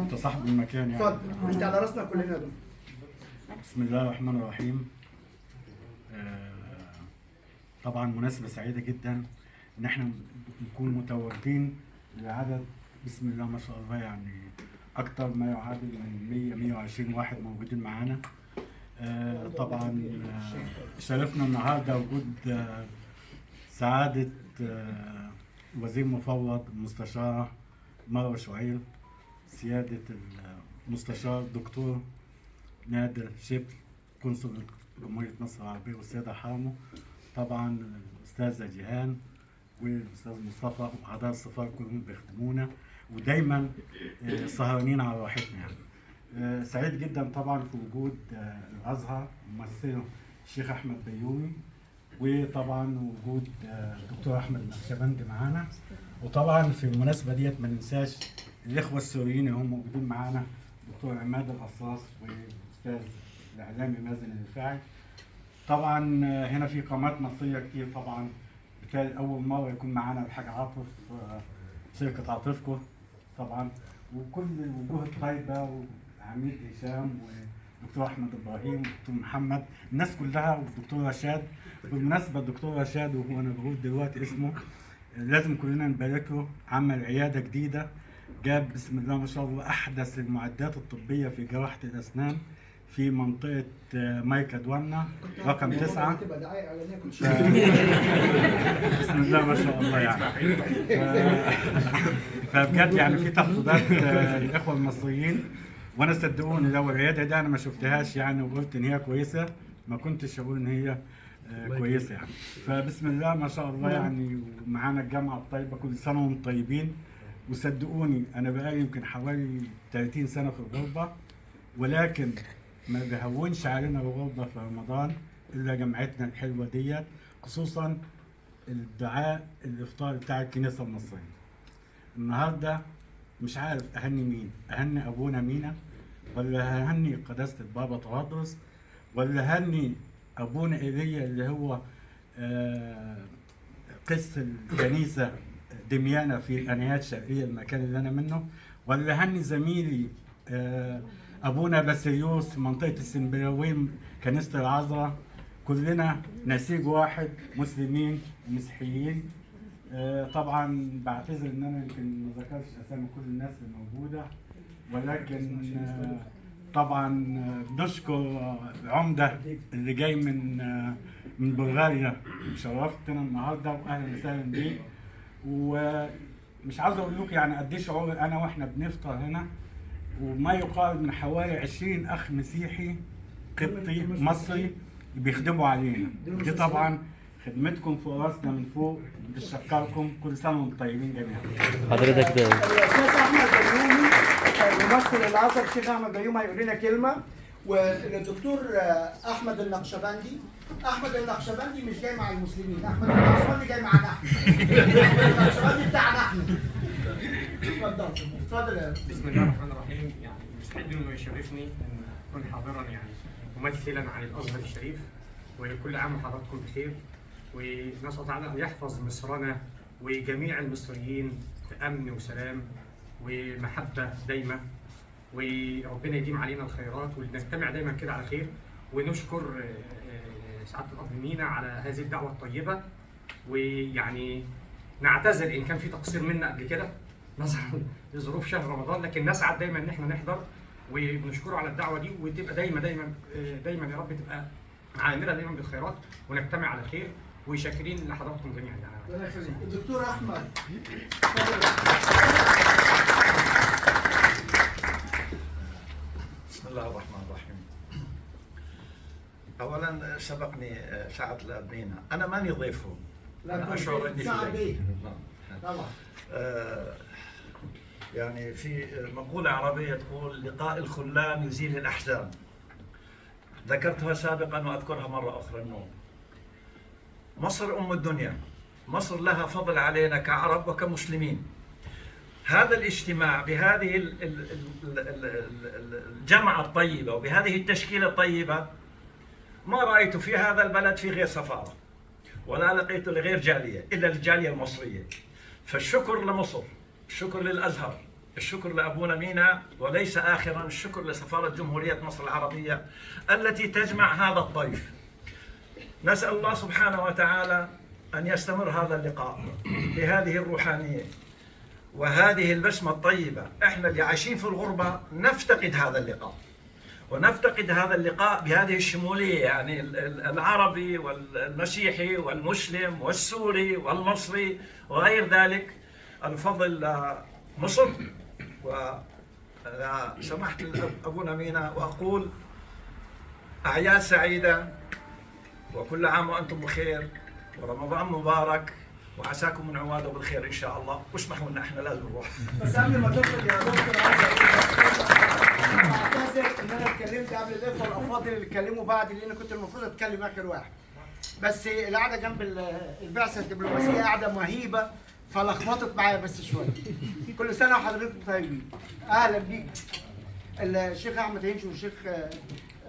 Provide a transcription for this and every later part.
انت صاحب المكان يعني. اتفضل، انت على راسنا كلنا دول. بسم الله الرحمن الرحيم. طبعا مناسبة سعيدة جدا ان احنا نكون متواجدين لعدد بسم الله ما شاء الله، يعني اكتر ما يعادل من 120 واحد موجودين معانا. طبعا شرفنا النهارده وجود سعادة وزير مفوض المستشار مروة شعيل، سيادة المستشار الدكتور نادر شبل قنصل جمهورية مصر العربية، والسيدة حامو، طبعا الأستاذة جيهان والأستاذ مصطفى وأعضاء السفارة كلهم بيخدمونا ودايما سهرانين على راحتنا يعني. سعيد جدا طبعا في وجود الأزهر ممثله الشيخ أحمد بيومي، وطبعا وجود الدكتور أحمد النقشبندي معانا. وطبعا في المناسبة ديت ما ننساش الإخوة السوريين اللي هم موجودين معانا، الدكتور عماد القصاص والأستاذ الإعلامي مازن الرفاعي. طبعا هنا في قامات مصرية كتير، طبعا بالتالي أول مرة يكون معانا الحاج عاطف، شركة عاطفكو طبعا، وكل الوجوه الطيبة وعميد هشام والدكتور أحمد إبراهيم والدكتور محمد، الناس كلها، والدكتور رشاد. بالمناسبة الدكتور رشاد وهو أنا بقول دلوقتي اسمه، لازم كلنا نبارك له، عمل عيادة جديدة، جاب بسم الله ما شاء الله أحدث المعدات الطبية في جراحة الأسنان في منطقة مايكا دوامنا رقم 9. بسم الله ما شاء الله يعني. فبجد يعني في تخفيضات للإخوة المصريين، وأنا صدقوني لو العيادة دي أنا ما شفتهاش يعني وقلت إن هي كويسة ما كنتش أقول إن هي كويسة يعني. فبسم الله ما شاء الله يعني. ومعانا الجامعة الطيبة، كل سنة وانتم طيبين. وصدقوني أنا بقالي يمكن حوالي 30 سنة في الغربة، ولكن ما بيهونش علينا الغربة في رمضان إلا جمعتنا الحلوة ديت، خصوصا الدعاء الإفطار بتاع الكنيسة المصرية. النهاردة مش عارف أهني مين، أهني أبونا مينا، ولا أهني قداسة البابا طرادرس، ولا أهني أبونا إيليا اللي هو قس الكنيسة دميانة في الأنيات الشرقية المكان اللي أنا منه، ولا أهني زميلي أبونا باسيليوس في منطقة السنبلاوين كنيسة العذراء. كلنا نسيج واحد، مسلمين ومسيحيين. طبعا بعتذر ان انا يمكن ما ذكرش اسامي كل الناس اللي موجوده، ولكن طبعا بنشكر عمده اللي جاي من بلغاريا، شرفتنا النهارده واهلا وسهلا بيه. ومش عاوز اقول لكم يعني قد ايه شعور انا واحنا بنفطر هنا، وما يقارب من حوالي 20 اخ مسيحي قبطي مصري بيخدموا علينا. دي طبعا خدمتكم فوق راسنا من فوق، بنشكركم. كل سنه وانتم طيبين جميعا. حضرتك ده الاستاذ احمد بيومي ممثل الازهر، الشيخ احمد بيومي هيقول لنا كلمه، والدكتور احمد النقشبندي. احمد النقشبندي مش جاي مع المسلمين، احمد النقشبندي جاي معانا احنا. النقشبندي بتاعنا احنا. اتفضل يا بسم الله الرحمن الرحيم. يعني يسعدني ويشرفني ان اكون حاضرا يعني ممثلا عن الازهر الشريف، وكل عام وحضراتكم بخير، ونسال الله تعالى ان يحفظ مصرنا وجميع المصريين في امن وسلام ومحبه دايمه، وربنا يديم علينا الخيرات ونجتمع دايما كده على خير. ونشكر سعاده الاب مينا على هذه الدعوه الطيبه، ويعني نعتذر ان كان في تقصير منا قبل كده نظرا لظروف شهر رمضان، لكن نسعد دايما ان احنا نحضر، وبنشكره على الدعوه دي، وتبقى دايما دايما دايما يا رب تبقى عامره دايما بالخيرات ونجتمع على خير، وشاكرين لحضراتكم جميعا يعني. الدكتور احمد. بسم الله الرحمن الرحيم. اولا سبقني سعد الابنينا، انا ماني ضيفهم، انا اشعر اني في طبعا. يعني في مقولة عربية تقول لقاء الخلان يزيل الأحزان. ذكرتها سابقا وأذكرها مرة أخرى، أنه مصر أم الدنيا، مصر لها فضل علينا كعرب وكمسلمين. هذا الاجتماع بهذه الجمعة الطيبة وبهذه التشكيلة الطيبة ما رأيت في هذا البلد في غير سفارة، ولا لقيت لغير جالية إلا الجالية المصرية. فالشكر لمصر، الشكر للأزهر، الشكر لأبونا مينا، وليس آخرا الشكر لسفارة جمهورية مصر العربية التي تجمع هذا الطيف. نسأل الله سبحانه وتعالى أن يستمر هذا اللقاء بهذه الروحانية وهذه البسمة الطيبة. احنا اللي عايشين في الغربة نفتقد هذا اللقاء، ونفتقد هذا اللقاء بهذه الشمولية، يعني العربي والمسيحي والمسلم والسوري والمصري وغير ذلك. الفضل لمصر وسمحت أبونا مينا، وأقول أعياد سعيدة وكل عام وأنتم بخير ورمضان مبارك وعساكم من عواده بالخير إن شاء الله. واسمحوا لنا احنا لازم نروح. بس قبل ما تخرج يا دكتور عايز اعتذر ان انا اتكلمت قبل الاخوه الافاضل اللي اتكلموا بعد، لان كنت المفروض اتكلم اخر واحد. بس القعده جنب البعثه الدبلوماسيه قاعده مهيبه فلخبطت معايا بس شويه. كل سنه وحضرتكم طيبين. اهلا بيك الشيخ احمد هيمشي والشيخ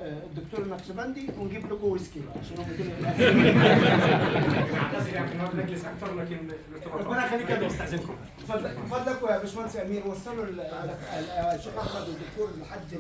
الدكتور النقشبندي، ونجيب لكم ويسكي بقى عشان هم دول اعتذر يعني نقعد نجلس اكثر، لكن ربنا يخليك يا دكتور. استاذنكم. اتفضل يا باشمهندس امير، وصلوا الشيخ احمد والدكتور لحد